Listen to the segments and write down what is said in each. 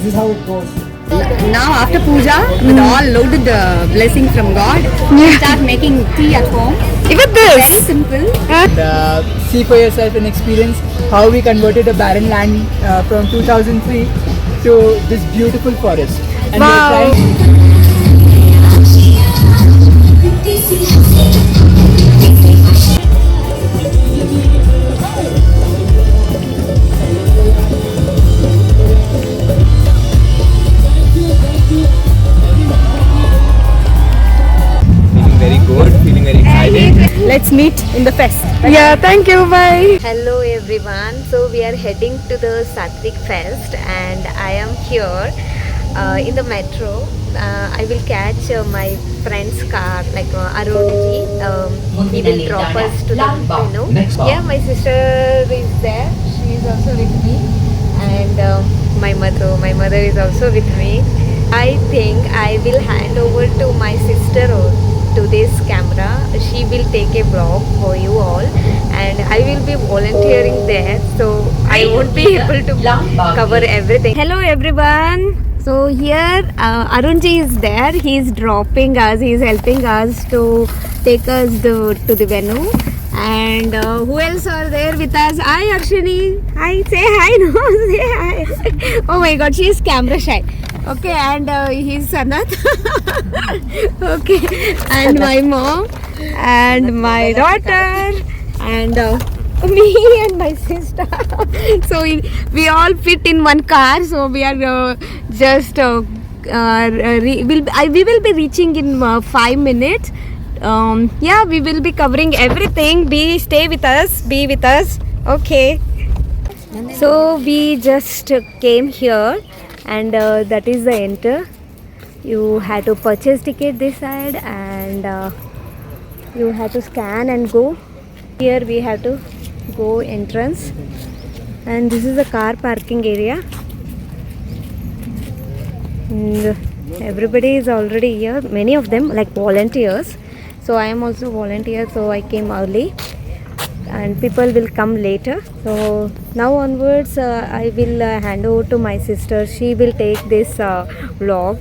this is how it goes. Now after puja, with all loaded blessings from God, we start making tea at home. Even Very this. simple. And see for yourself and experience how we converted a barren land from 2003 to this beautiful forest. And Wow. we are trying. Feeling very good, feeling very excited. Let's meet in the fest. Yeah, thank you. Bye. Hello everyone. So we are heading to the Satvik Fest and I am here in the metro. I will catch my friend's car like Arunji. He will drop us to the venue. Yeah, my sister is there. She is also with me and my mother is also with me. I think I will hand over to my sister to this camera. She will take a vlog for you all and I will be volunteering there, so I won't be able to cover everything. Hello everyone. So here Arunji is there. He is dropping us. He is helping us to take us to the venue. And who else are there with us? Hi Akshini. Hi, say hi. No, say hi. Oh my God, she is camera shy. Okay, and he's Sanath. Okay, and my mom, and my daughter, and me and my sister. So we all fit in one car. So we are just we will be reaching in 5 minutes. Yeah, we will be covering everything. Stay with us. Be with us. Okay. So we just came here. And that is the enter. You had to purchase ticket this side and you had to scan and go. Here we have to go entrance and this is the car parking area. And everybody is already here, many of them like volunteers. So I am also volunteer, so I came early and people will come later. So now onwards I will hand over to my sister. She will take this vlog.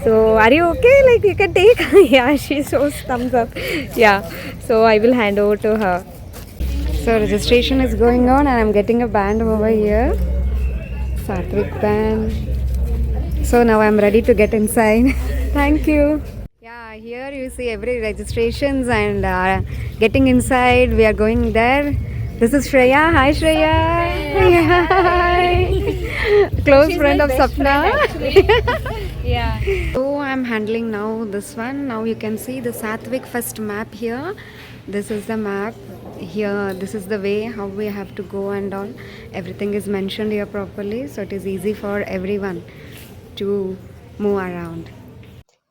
So are you okay? Like you can take? Yeah, she shows thumbs up. Yeah, so I will hand over to her. So registration is going on and I'm getting a band over here. Satvik band. So now I'm ready to get inside. Thank you. Yeah, here you see every registrations and getting inside. We are going there. This is Shreya. Hi Shreya. Hi. Close friend of Sapna. Yeah. So I'm handling now this one. Now you can see the Satvik Fest map here. This is the map. Here this is the way how we have to go and all. Everything is mentioned here properly, so it is easy for everyone to move around.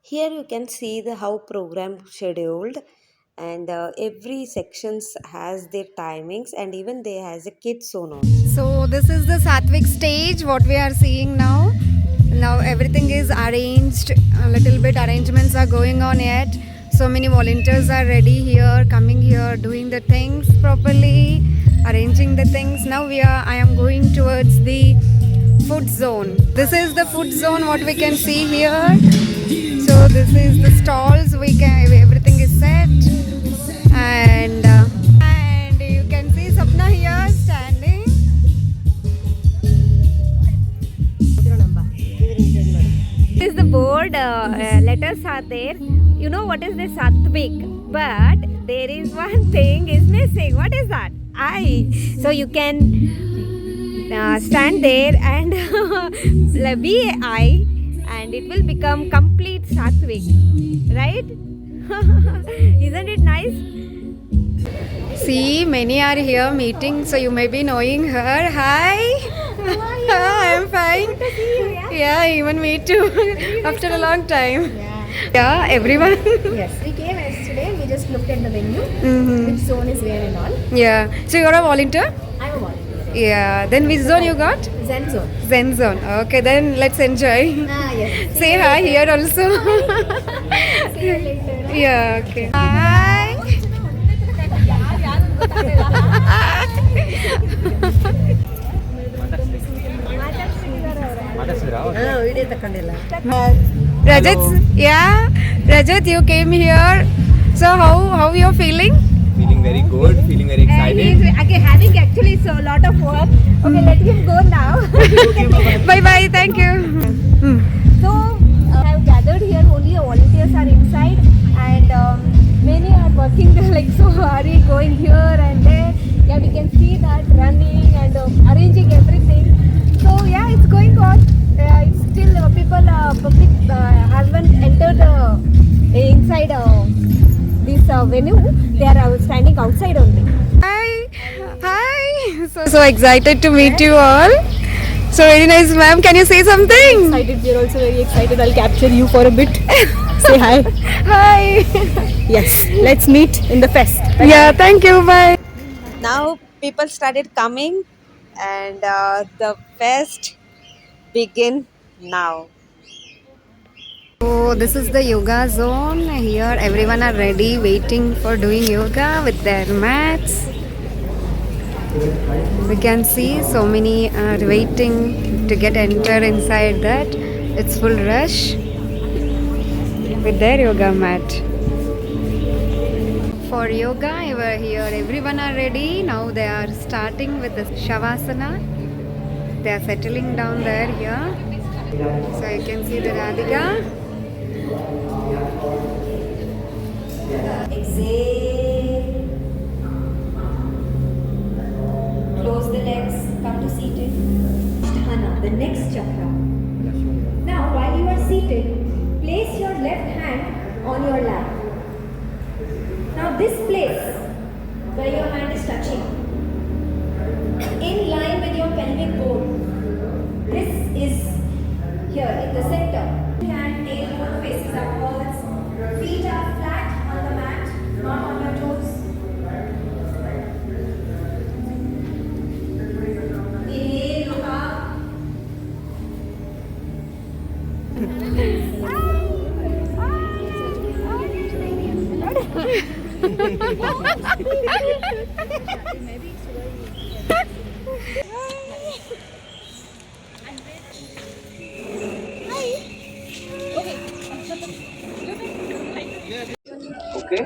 Here you can see the how program scheduled and every sections has their timings and even they has a kids zone also. So this is the Satvik stage what we are seeing now. Now everything is arranged, a little bit arrangements are going on yet. So many volunteers are ready here, coming here, doing the things properly, arranging the things. Now I am going towards the food zone. This is the food zone what we can see here. So this is the stalls, everything is set and you can see Sapna here standing. This is the board, letters are there. You know what is the Satvik, but there is one thing is missing. What is that? I. So you can stand there and be a I and it will become complete Satvik, right? Isn't it nice? See, many are here meeting, so you may be knowing her. Hi. I am fine. Yeah, even me too. After a long time. Yeah, everyone. Yes, we came yesterday. We just looked at the venue, which zone is where and all. Yeah. So you're a volunteer? I'm a volunteer. Yeah. Then which zone you got? Zen zone. Zen zone. Okay, then let's enjoy. Yes. Say hi here also. See you later. Yeah. Okay. Hi. Rajat, yeah, Rajat, you came here. So how you feeling? Feeling very good, feeling very excited. again having actually so lot of work. Okay, let him go now. Bye bye. Thank you. So I have gathered here. Only volunteers are inside, and many are working like so hard, going here and there. Yeah, we can see that running and arranging everything. So yeah, it's going on. It's still public haven't entered inside this venue. They are standing outside only. Hi, hi. So excited to meet you all. So very nice, ma'am. Can you say something? Excited. We are also very excited. I'll capture you for a bit. Say hi. Hi. Yes. Let's meet in the fest. Yeah. Thank you. Bye. Now people started coming, and the fest begin now. So this is the yoga zone. Here everyone are ready, waiting for doing yoga with their mats. We can see so many are waiting to get enter inside that. It's full rush with their yoga mat. For yoga over here, everyone are ready. Now they are starting with the Shavasana. They are settling down there here. So you can see the Radhika. Exhale. Close the legs. Come to seated. Dhyana, the next chakra. Now, while you are seated, place your left hand on your lap. Now, this place where your hand is touching, in line with your pelvic bone, this is here in the center. Hand, tailbone faces upwards. Feet are flat on the mat, not on your toes. Inhale, look up. Okay,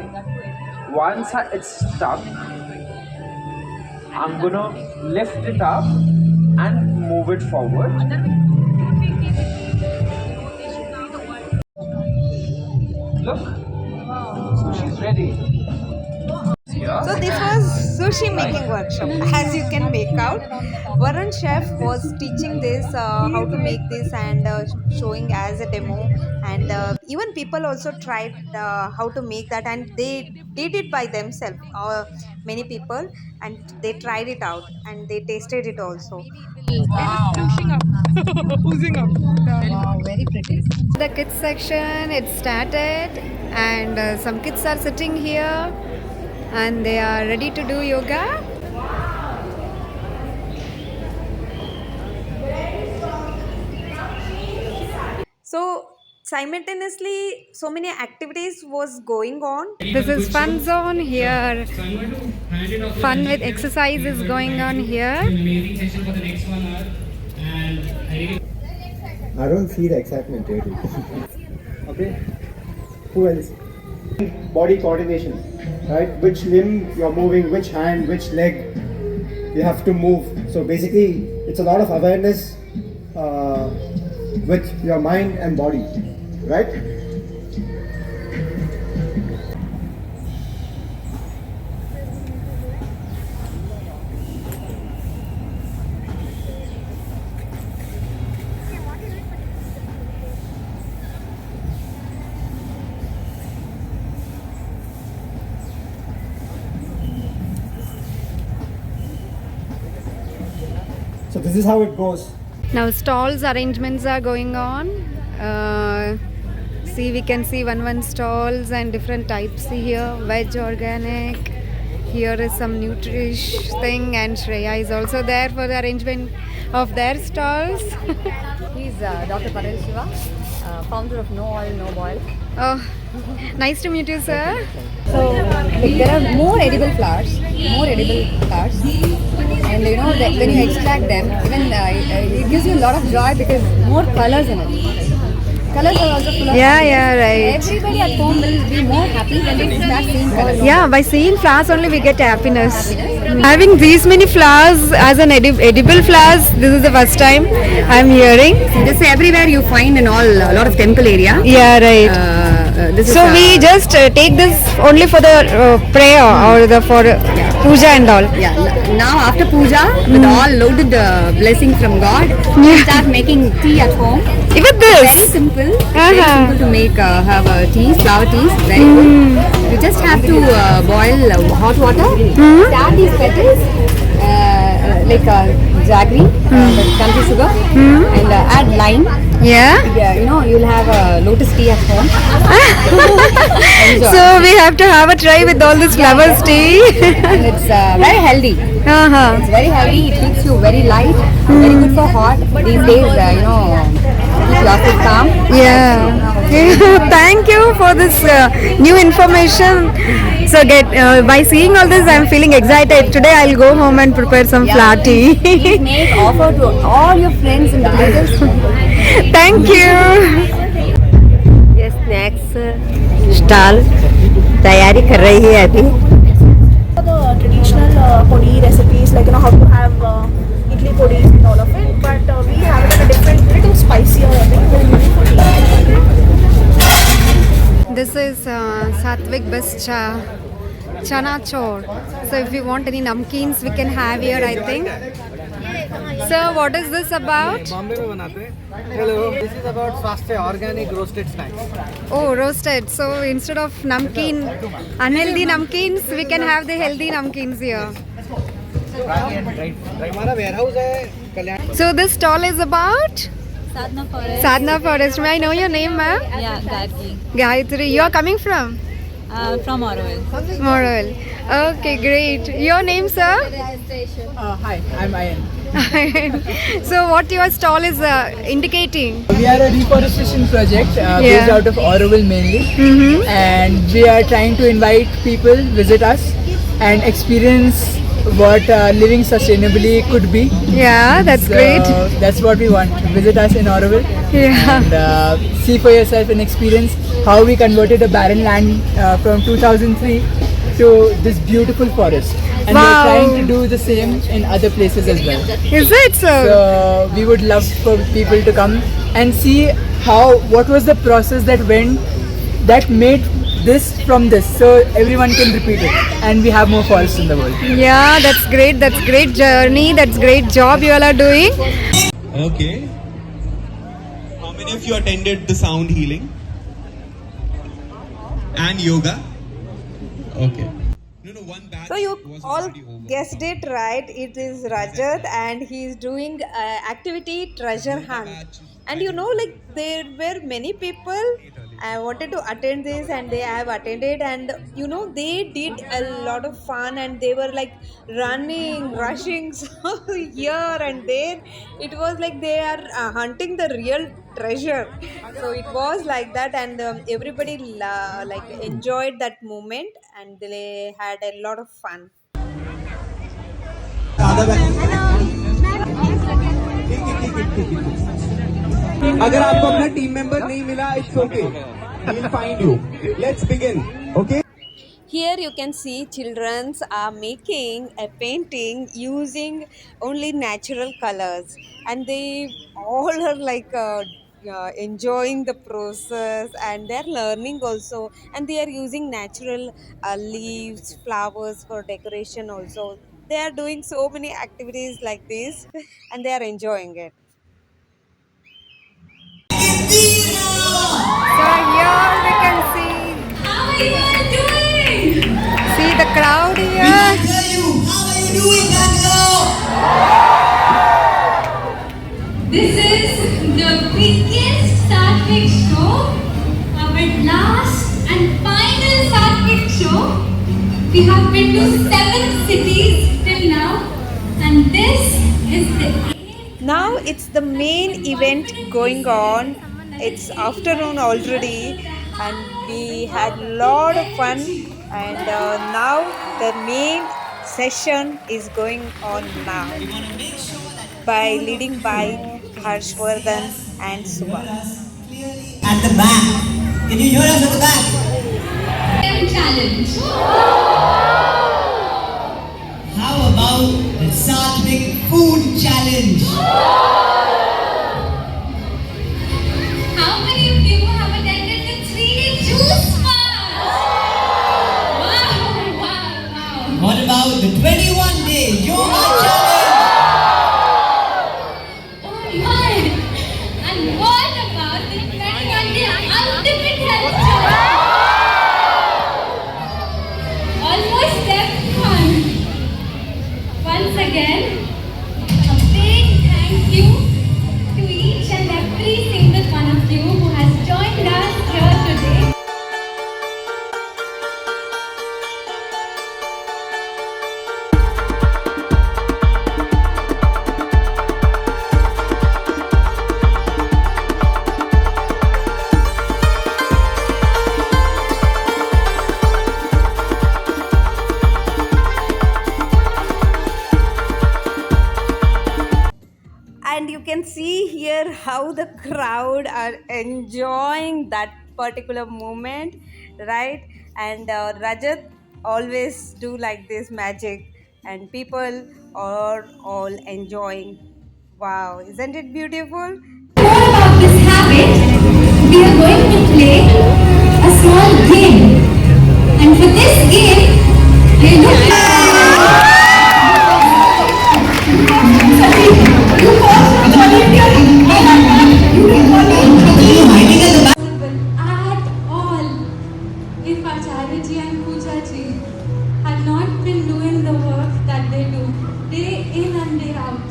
once it's stuck, I'm gonna lift it up and move it forward. Look, so she's ready. So this was sushi making workshop. As you can make out, Varun chef was teaching this how to make this and showing as a demo, and even people also tried how to make that, and they did it by themselves. Many people, and they tried it out and they tasted it also. The kids section, it started, and some kids are sitting here and they are ready to do yoga. So simultaneously, so many activities was going on. This is fun zone here. Fun with exercise is going on here. I don't see the excitement really. Okay. Who else? Body coordination, right? Which limb you're moving, which hand, which leg you have to move. So basically, it's a lot of awareness with your mind and body, right? So this is how it goes. Now stalls arrangements are going on. See, we can see one stalls and different types here. Veg, organic. Here is some nutrish thing, and Shreya is also there for the arrangement of their stalls. He's Dr. Parel Shiva, founder of No Oil, No Boil. Oh, nice to meet you, sir. So there are more edible flowers, and you know that when you extract them, even it gives you a lot of joy because more colors in it. Colors are also full of Yeah, right. Everybody at home will be more happy when they start seeing colors. Yeah, by seeing flowers only we get happiness. Having these many flowers as an edible flowers, this is the first time I'm hearing. This everywhere you find in all a lot of temple area. Yeah, right. This So we just take this only for the prayer or the for puja and all. Yeah. Now after puja, with all loaded blessing from God, we start making tea at home. Even Very this. simple. It's Uh-huh. very simple to make have teas, flower teas. Very good. You just have to boil hot water. Start these petals like jaggery, with country sugar, and add lime. Yeah. Yeah, you'll have a lotus tea at home. Enjoy. So we have to have a try with all this flowers tea. And it's very healthy. Uh-huh. It's very healthy. It keeps you very light. Very good for hot. These days, keep yourself calm. Yeah. Thank you for this new information. So by seeing all this, I'm feeling excited. Today I'll go home and prepare some flower tea. Please make offer to all your friends and relatives. Thank you. ये snacks stall तैयारी कर रही है अभी. The traditional podi recipes, like how to have idli podis and all of it, but we have it in a different, little spicier, I think. This is Satvik Best Chana Chor. So if you want any namkeens, we can have here, I think. Sir, what is this about? Bombay में बनाते हैं. Hello, this is about Swasthya organic roasted snacks. Oh, roasted. So instead of namkeen, unhealthy namkeens, we can have the healthy namkeens here. हमारा warehouse है कल्याण. So this stall is about Sadhana Forest. May I know your name, ma'am? Yeah, Gayatri. Gayatri. You are coming from? From Auroville. Moral. Okay, great. Your name, sir? Hi, I'm Ayan. So what your stall is indicating? We are a reforestation project based out of Auroville mainly, and we are trying to invite people visit us and experience what living sustainably could be. Yeah, that's great. That's what we want. Visit us in Auroville Yeah. and see for yourself and experience how we converted a barren land from 2003 to this beautiful forest. And Wow. we're trying to do the same in other places as well. Is it so? So we would love for people to come and see what was the process that made this from this, so everyone can repeat it and we have more forests in the world. Yeah, that's great. That's great journey. That's great job you all are doing. Okay. How many of you attended the sound healing and yoga? Okay. No, one batch. So you was all already over. guessed it right. It is Rajat and he is doing activity treasure hunt. And there were many people wanted to attend this and they have attended, and they did a lot of fun and they were like running, rushing so here and there. It was like they are hunting the real treasure. So it was like that, and everybody enjoyed that moment and they had a lot of fun. अगर आपको अपना team member नहीं मिला, it's okay. We'll find you. Let's begin. Okay. Here you can see children are making a painting using only natural colors, and they all are enjoying the process, and they're learning also, and they are using natural leaves, flowers for decoration also. They are doing so many activities like this and they are enjoying it. So here we can see. How are you all doing? See the crowd here. How are you doing, This is the biggest Satvik show, our last and final Satvik show. We have been to 7 cities till now, and this is the Now it's the main event going on. It's afternoon already and we had a lot of fun, and now the main session is going on now leading by Harshvardhan and Subha. At the back. Can you hear us at the back? Challenge. How about the Satvik Food Challenge? How many of you have attended the 3D Juice Fast? Wow. What about the 21-day Yoga Challenge? Oh my. And what about the 21-day Ultimate Health Challenge? Almost everyone. Once again, a big thank you to each and every single one of you who has joined us here today. And you can see here how the crowd are enjoying that particular moment, right? And Rajat always do like this magic, and people are all enjoying. Wow, isn't it beautiful? About this habit, we are going to play a small game. And for this game, you at all if Acharya and Pooja ji had not been doing the work that they do day in and day out.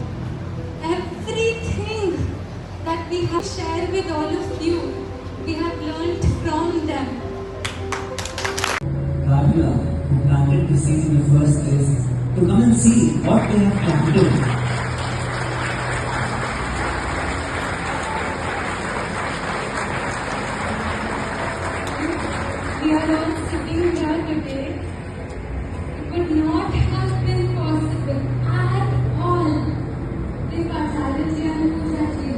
Everything that we have shared with all of you, we have learned from them. Radhula, who planted the seeds in the first place, to come and see what they have planted. We are all sitting here today. It would not have been possible at all if Acharya ji and Pooja ji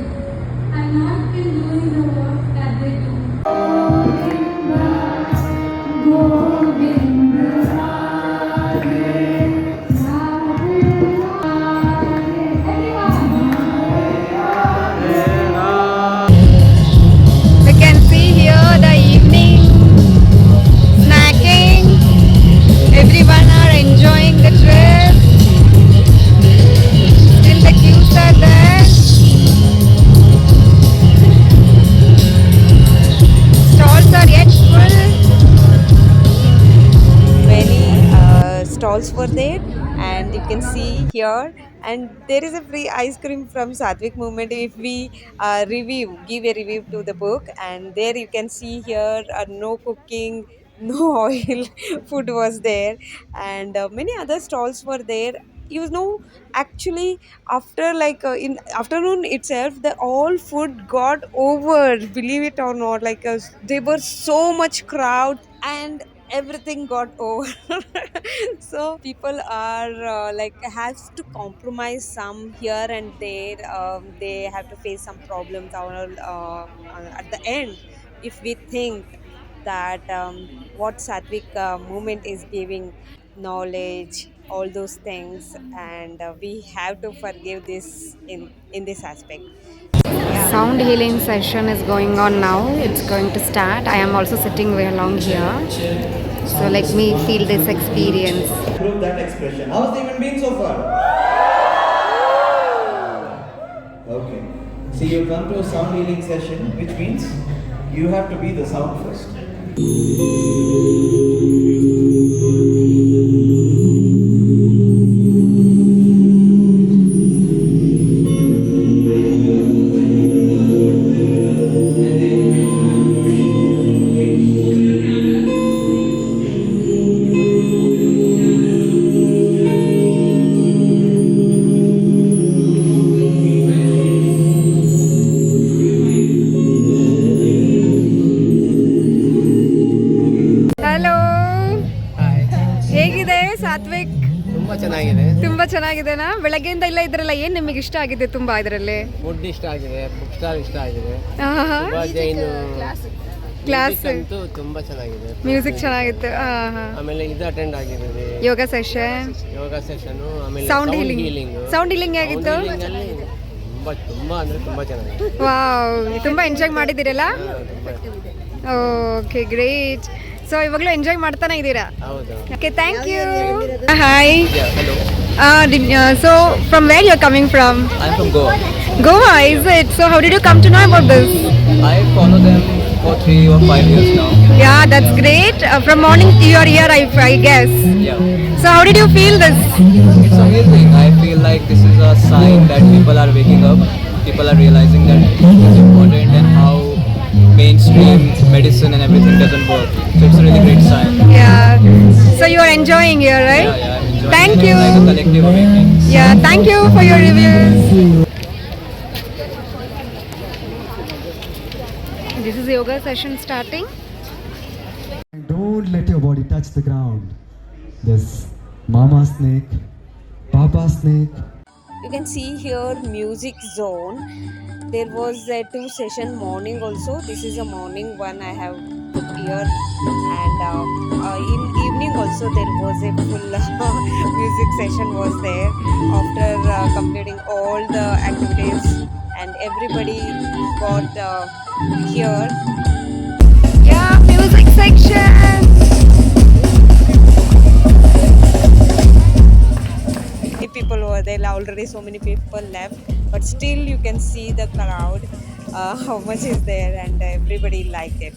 had not been doing the work that they do. We can see here the evening snacking. Everyone are enjoying the trip. Still the queues are there. Stalls are yet full. Many stalls were there, and you can see here, and there is a free ice cream from Satvik Movement if we give a review to the book. And there you can see here no cooking, no oil food was there, and many other stalls were there. You know, actually after in afternoon itself, the all food got over, believe it or not. There were so much crowd, and everything got over. So people are has to compromise some here and there. They have to face some problems at the end. If we think that what Satvik movement is giving, knowledge, all those things, and we have to forgive this in this aspect. Sound healing session is going on now. It's going to start. I am also sitting way along here. So let me feel this experience. Prove that expression. How's the event been so far? Okay. See, you come to a sound healing session, which means you have to be the sound first. ಚೆನ್ನಾಗಿದೆ. ತುಂಬಾ ಚೆನ್ನಾಗಿದೆನಾ? ಬೆಳಗ್ಗೆಯಿಂದ ಇಲ್ಲ ಇದ್ರಲ್ಲ, ಏನ್ ನಿಮಗೆ ಇಷ್ಟ ಆಗಿದೆ ತುಂಬಾ ಇದರಲ್ಲಿ? ಫುಡ್ ಇಷ್ಟ ಆಗಿದೆ, ಬುಕ್ ಸ್ಟಾಲ್ ಇಷ್ಟ ಆಗಿದೆ, ಆಹಾ. ಜೈನ್ ಕ್ಲಾಸ್ ಅಂತೂ ತುಂಬಾ ಚೆನ್ನಾಗಿದೆ. ಮ್ಯೂಸಿಕ್ ಚೆನ್ನಾಗಿತ್ತು. ಆಮೇಲೆ ಇದು ಅಟೆಂಡ್ ಆಗಿದ್ದೀವಿ, ಯೋಗ ಸೆಷನ್, ಆಮೇಲೆ ಸೌಂಡ್ ಹೀಲಿಂಗ್. ಸೌಂಡ್ ಹೀಲಿಂಗ್ ಆಗಿತ್ತು. ತುಂಬಾ ತುಂಬಾ ಅಂದ್ರೆ ತುಂಬಾ ಚೆನ್ನಾಗಿದೆ. ವಾವ್, ತುಂಬಾ ಎಂಜಾಯ್ ಮಾಡಿದಿರಲ್ಲ? Okay, great. ಸೊ ಇವಾಗಲೂ ಎಂಜಾಯ್ ಮಾಡ್ತಾನೆ ಇದ್ದೀರಾ? ಹೌದು. Okay, thank you. Hi. Hello. So from where you're coming from? I'm from Goa. Goa, is it? So how did you come to know about this? I follow them for 3 or 5 years now. Yeah, that's great. From morning you are here, I guess. Yeah. So how did you feel this? It's amazing. I feel like this is a sign that people are waking up. People are realizing that it's important and how mainstream medicine and everything doesn't work. So it's a really great sign. Yeah. So you are enjoying here, right? Yeah, I'm enjoying Thank it. you. It's like a collective awakening. Yeah, thank you for your reviews. This is yoga session starting. Don't let your body touch the ground. There's Mama Snake, Papa Snake. You can see here music zone. There was a 2 session morning also. This is a morning one I have put here, and in evening also there was a full music session was there. After completing all the activities and everybody got here. Yeah, music section. People were there already, so many people left, but still you can see the crowd, how much is there, and everybody liked it.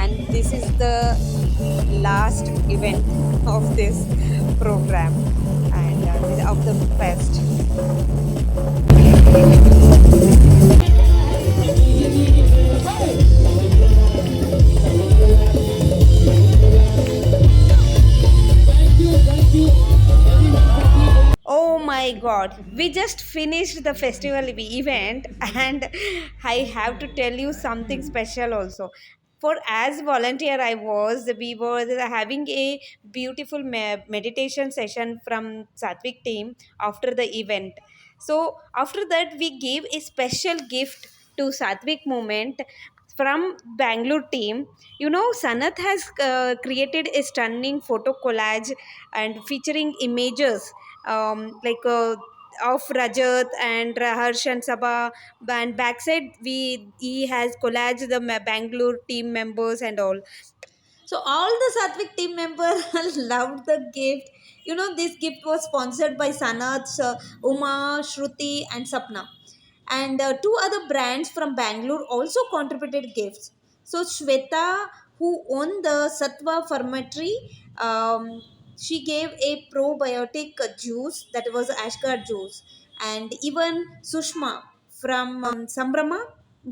And this is the last event of this program and of the fest. Oh my god, we just finished the festival event, and I have to tell you something special also. For as volunteer I was, we were having a beautiful meditation session from Satvik team after the event. So after that we gave a special gift to Satvik Movement from Bangalore team. You know, Sanath has created a stunning photo collage and featuring images of Rajat and Harsh and Sabha, and backside he has collaged the Bangalore team members and all. So all the Satvik team members loved the gift. You know, this gift was sponsored by Sanath, Uma, Shruti, and Sapna. And 2 other brands from Bangalore also contributed gifts. So Shweta, who owned the Sattva Fermentary, she gave a probiotic juice, that was Ashgard juice. And even Sushma from Sambrama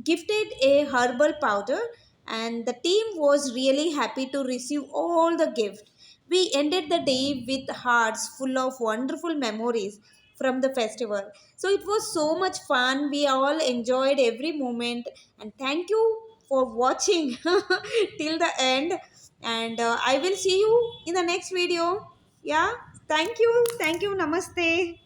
gifted a herbal powder, and the team was really happy to receive all the gift. We ended the day with hearts full of wonderful memories from the festival. So it was so much fun. We all enjoyed every moment, and thank you for watching till the end. And I will see you in the next video. Yeah, thank you. Namaste.